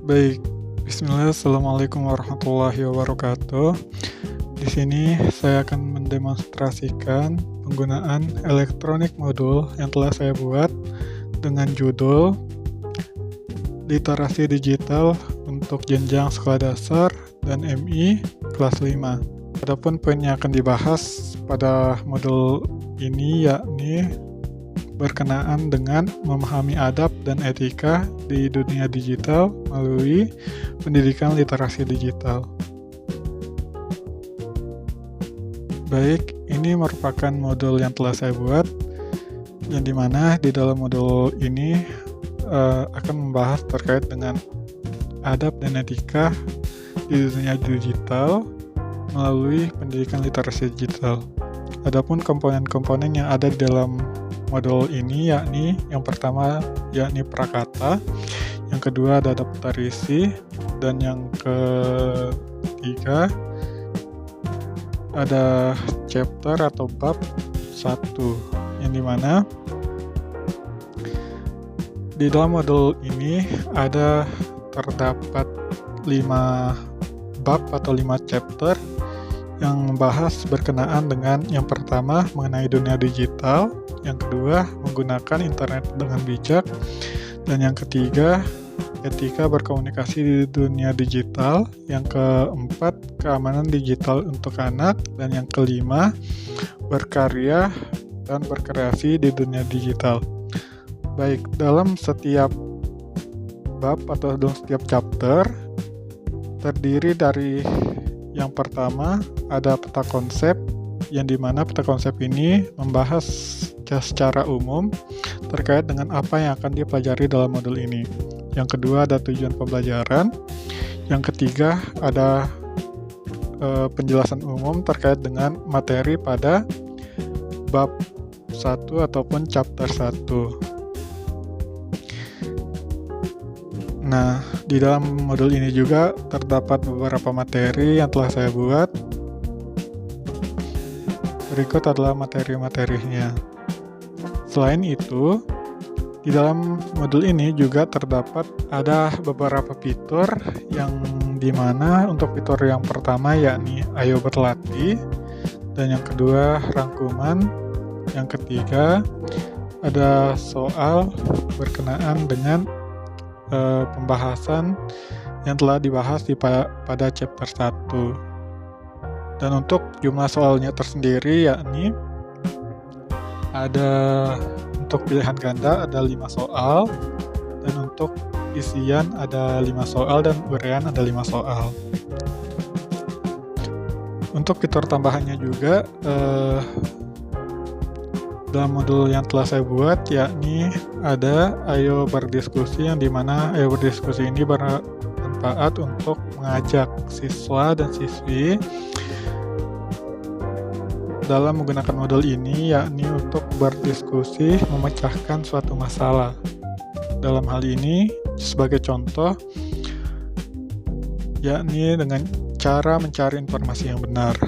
Baik, Bismillah, Assalamualaikum warahmatullahi wabarakatuh. Di sini saya akan mendemonstrasikan penggunaan elektronik modul yang telah saya buat dengan judul Literasi Digital untuk Jenjang Sekolah Dasar dan MI kelas 5. Adapun poin yang akan dibahas pada modul ini yakni berkenaan dengan memahami adab dan etika di dunia digital melalui pendidikan literasi digital. Baik, ini merupakan modul yang telah saya buat, yang dimana di dalam modul ini akan membahas terkait dengan adab dan etika di dunia digital melalui pendidikan literasi digital. Adapun komponen-komponen yang ada di dalam modul ini yakni yang pertama yakni prakata, yang kedua ada daftar isi, dan yang ketiga ada chapter atau bab 1, yang dimana di dalam modul ini terdapat 5 bab atau 5 chapter yang membahas berkenaan dengan yang pertama mengenai dunia digital, yang kedua menggunakan internet dengan bijak, dan yang ketiga etika berkomunikasi di dunia digital, yang keempat keamanan digital untuk anak, dan yang kelima berkarya dan berkreasi di dunia digital. Baik, dalam setiap bab atau dalam setiap chapter terdiri dari yang pertama ada peta konsep, yang dimana peta konsep ini membahas secara umum terkait dengan apa yang akan dipelajari dalam modul ini. Yang kedua ada tujuan pembelajaran. Yang ketiga ada penjelasan umum terkait dengan materi pada bab 1 ataupun chapter 1. Nah, di dalam modul ini juga terdapat beberapa materi yang telah saya buat. Berikut adalah materi-materinya. Selain itu, di dalam modul ini juga terdapat ada beberapa fitur, yang dimana untuk fitur yang pertama yakni Ayo Berlatih, dan yang kedua rangkuman, yang ketiga ada soal berkenaan dengan pembahasan yang telah dibahas pada chapter 1. Dan untuk jumlah soalnya tersendiri yakni ada untuk pilihan ganda ada 5 soal, dan untuk isian ada 5 soal, dan uraian ada 5 soal. Untuk fitur tambahannya juga dalam modul yang telah saya buat yakni ada Ayo Berdiskusi, yang dimana Ayo Berdiskusi ini bermanfaat untuk mengajak siswa dan siswi dalam menggunakan modul ini yakni untuk berdiskusi memecahkan suatu masalah. Dalam hal ini sebagai contoh yakni dengan cara mencari informasi yang benar.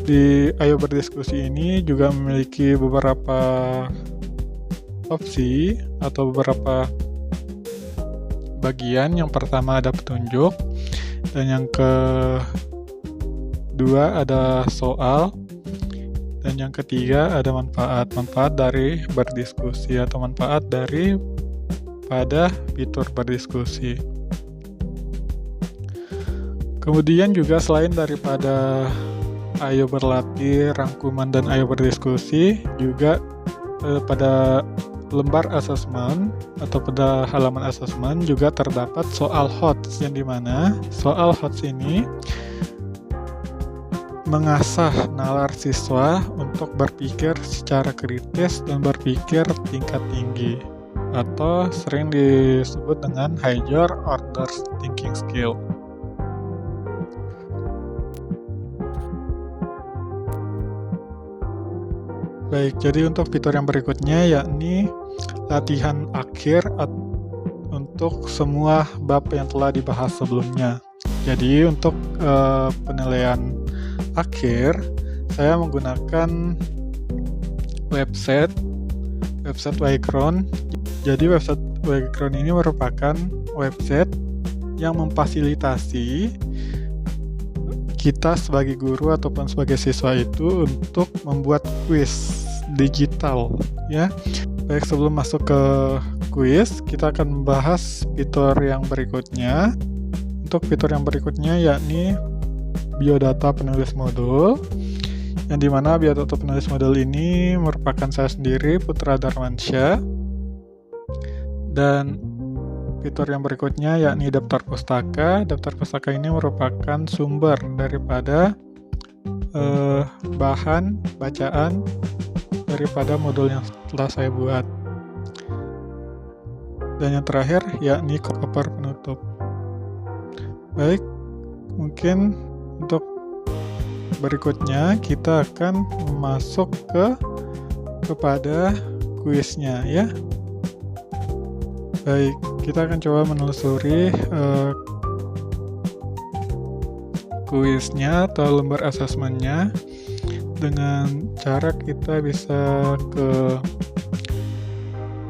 Di Ayo Berdiskusi ini juga memiliki beberapa opsi atau beberapa bagian. Yang pertama ada petunjuk, dan yang kedua ada soal, dan yang ketiga ada manfaat dari berdiskusi atau manfaat dari pada fitur berdiskusi. Kemudian juga selain daripada Ayo Berlatih, rangkuman, dan Ayo Berdiskusi, juga pada lembar asesmen atau pada halaman asesmen juga terdapat soal HOTS, yang dimana soal HOTS ini mengasah nalar siswa untuk berpikir secara kritis dan berpikir tingkat tinggi, atau sering disebut dengan higher order thinking skill. Baik, jadi untuk fitur yang berikutnya yakni latihan akhir untuk semua bab yang telah dibahas sebelumnya. Jadi untuk penilaian akhir, saya menggunakan website Waycron. Jadi website Background ini merupakan website yang memfasilitasi kita sebagai guru ataupun sebagai siswa itu untuk membuat kuis digital, ya. Baik, sebelum masuk ke kuis, kita akan membahas fitur yang berikutnya. Untuk fitur yang berikutnya yakni biodata penulis modul, yang dimana biodata penulis modul ini merupakan saya sendiri, Putra Darmansyah. Dan fitur yang berikutnya yakni daftar pustaka. Daftar pustaka ini merupakan sumber daripada bahan bacaan daripada modul yang telah saya buat. Dan yang terakhir yakni cover penutup. Baik, mungkin untuk berikutnya kita akan masuk kepada kuisnya, ya. Baik, kita akan coba menelusuri kuisnya atau lembar asesmennya dengan cara kita bisa ke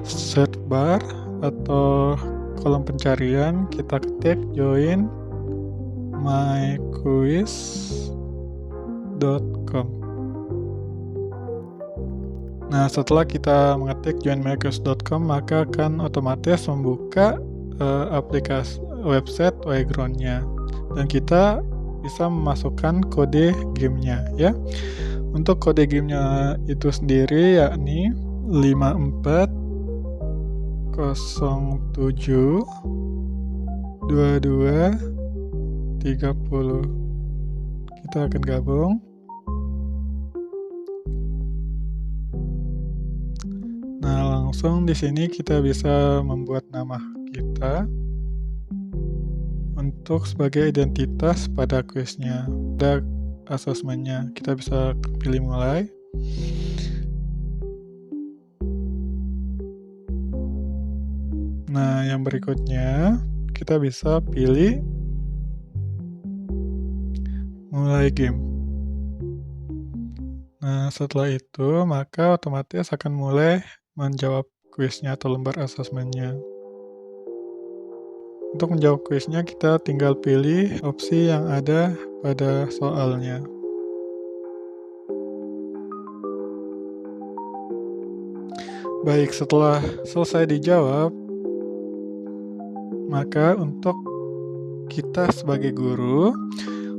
search bar atau kolom pencarian, kita ketik join myquiz.com. Nah, setelah kita mengetik joinmyquiz.com, maka akan otomatis membuka aplikasi website Background-nya, dan kita bisa memasukkan kode gamenya, ya. Untuk kode gamenya itu sendiri yakni 5407 22 30. Kita akan gabung. Nah, langsung di sini kita bisa membuat nama kita untuk sebagai identitas pada kuisnya. Pada asesmennya, kita bisa pilih mulai. Nah, yang berikutnya kita bisa pilih mulai game. Nah, setelah itu maka otomatis akan mulai menjawab kuisnya atau lembar asesmennya. Untuk menjawab kuisnya, kita tinggal pilih opsi yang ada pada soalnya. Baik, setelah selesai dijawab, maka untuk kita sebagai guru,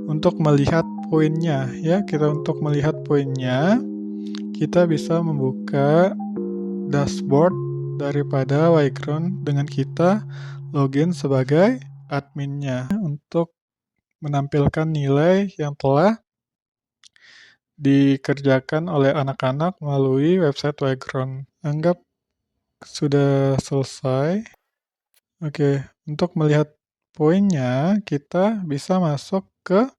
untuk melihat poinnya, ya, untuk melihat poinnya, kita bisa membuka dashboard daripada Background dengan kita login sebagai adminnya untuk menampilkan nilai yang telah dikerjakan oleh anak-anak melalui website Background. Anggap sudah selesai. Oke, untuk melihat poinnya, kita bisa masuk ke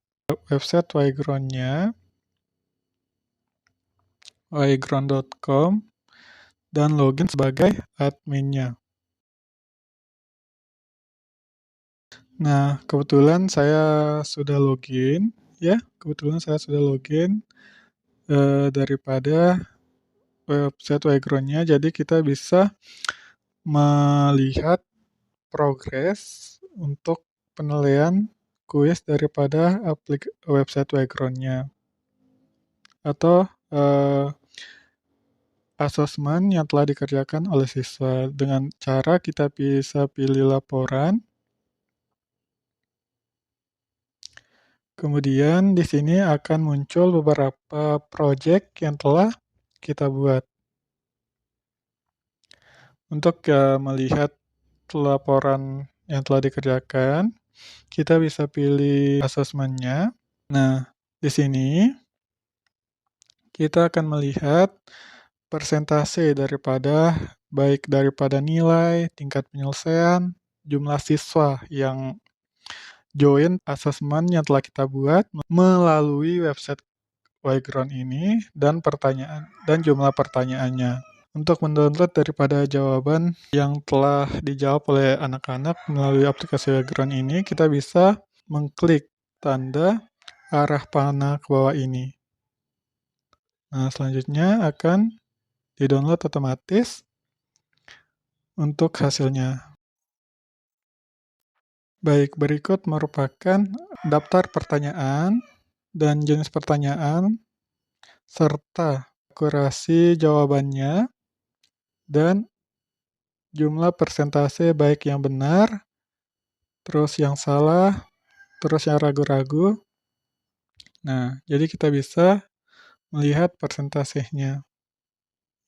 website Background-nya, background.com, dan login sebagai adminnya. Nah, kebetulan saya sudah login, ya. Daripada website Background-nya, jadi kita bisa melihat progres untuk penilaian kuis daripada website Background-nya, atau asesmen yang telah dikerjakan oleh siswa. Dengan cara kita bisa pilih laporan. Kemudian di sini akan muncul beberapa project yang telah kita buat. Untuk melihat laporan yang telah dikerjakan, kita bisa pilih asesmennya. Nah, di sini kita akan melihat persentase baik daripada nilai, tingkat penyelesaian, jumlah siswa yang join asesmen yang telah kita buat melalui website Background ini, dan jumlah pertanyaannya. Untuk mendownload daripada jawaban yang telah dijawab oleh anak-anak melalui aplikasi Background ini, kita bisa mengklik tanda arah panah ke bawah ini. Nah, selanjutnya akan di-download otomatis. untuk hasilnya. Baik, berikut merupakan daftar pertanyaan dan jenis pertanyaan, serta akurasi jawabannya, dan jumlah persentase baik yang benar, terus yang salah, terus yang ragu-ragu. Nah, jadi kita bisa melihat persentasenya.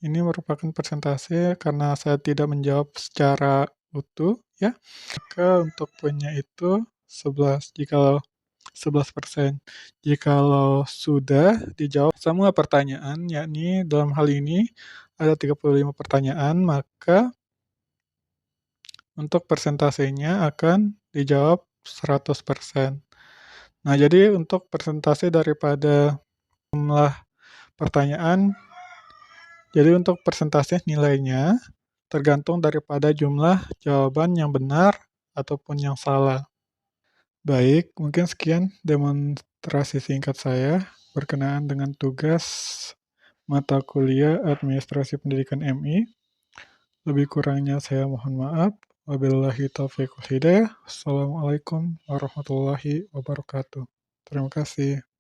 Ini merupakan persentase karena saya tidak menjawab secara utuh, ya. Maka untuk poinnya itu 11, jikalau 11%. Jikalau sudah dijawab semua pertanyaan, yakni dalam hal ini ada 35 pertanyaan, maka untuk persentasenya akan dijawab 100%. Nah, jadi untuk persentase daripada jumlah pertanyaan, jadi untuk persentase nilainya tergantung daripada jumlah jawaban yang benar ataupun yang salah. Baik, mungkin sekian demonstrasi singkat saya berkenaan dengan tugas mata kuliah Administrasi Pendidikan MI. Lebih kurangnya saya mohon maaf. Wabillahi taufiq wal hidayah. Assalamualaikum warahmatullahi wabarakatuh. Terima kasih.